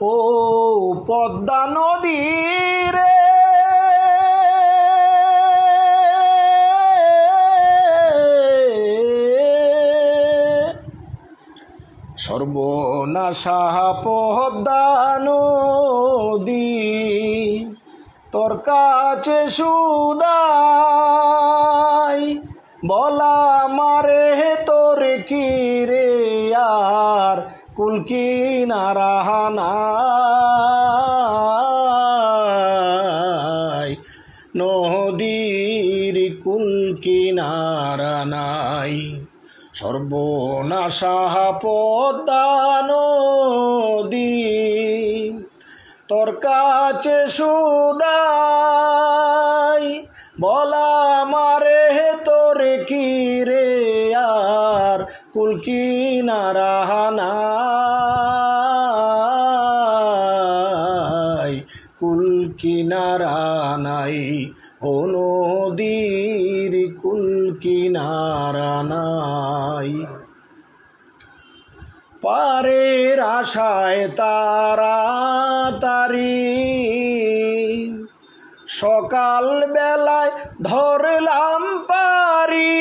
ও পদ্মা নদী রে সর্বনাশা পদ্মা নদী তোর কাছে সুদাই বলা মারে তোর কি রে আর কুল কিনারা নাই নদীর কুল কিনারা নাই সর্বনাশা পদ্মা নদী তোর কাছে সুদাই বলা মারে তোর কি রে আর কুল কিনারা নাই কুল কিনারা নাই ও নদীর কুল কিনারা নাই পারের আশায় তাড়াতাড়ি সকাল বেলায় ধরলাম পারি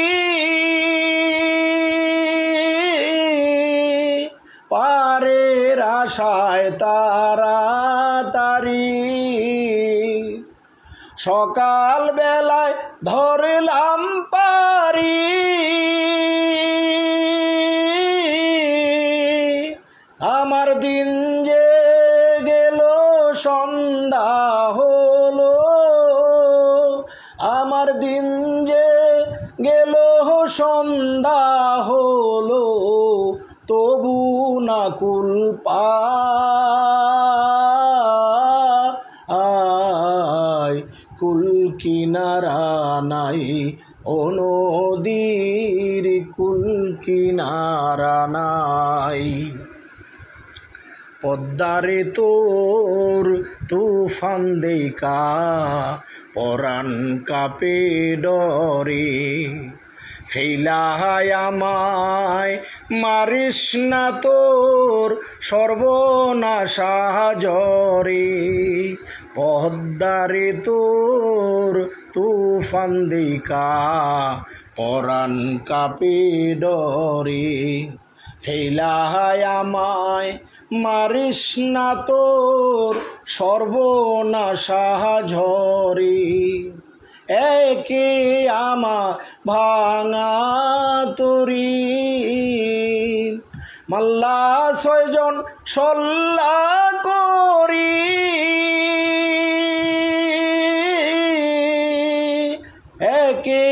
পারের আশায় তাড়াতাড়ি সকাল বেলায় ধরলাম পারি আমার দিন যে গেল সন্ধ্যা হলো আমার দিন যে গেল সন্ধ্যা হলো তবু না কুল পাই কুল কিনারা নাই ও নদীর কুল কিনারা নাই পদ্মারে তোর তুফান দেখা পরাণ কাপে ডরে ফেলায় আমায় মারিস না তোর সর্বনাশা জরে পদ্মারে তোর তুফান দেখা পরাণ কাপে ডরে ফেলায় আমায় মারিস না তোর সর্বনাশা ঝরে একে আমার ভাঙা তরি মাল্লা ছয়জন সল্লা করি একে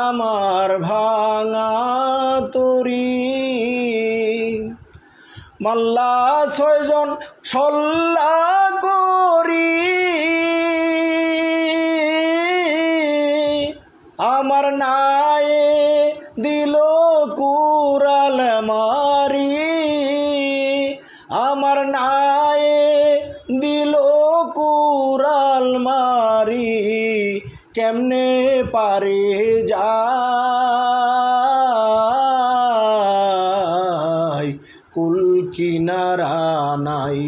আমার ভাঙা তরি মাল্লা ছয়জন সল্লা করি আমার নায়ে দিল কুরাল মারি আমার নায়ে দিল কুরাল মারি কেমনে পারে যায় কুল কিনারা নাই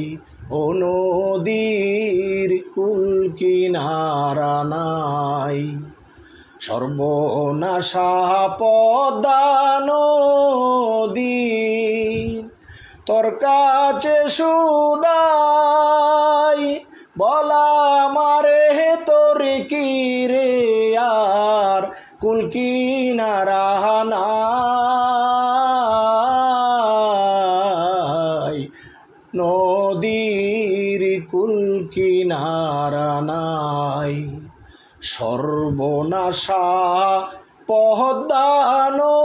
ও নদীর কুল কিনারা নাই সর্বনাশা পদ্মা নদী তোর কাছে সুদাই বলা মারে তোর কি রে আর কুল কিনারা নাই নদীর কুল কিনারা নাই সর্বনাশা পদ্মা নদী।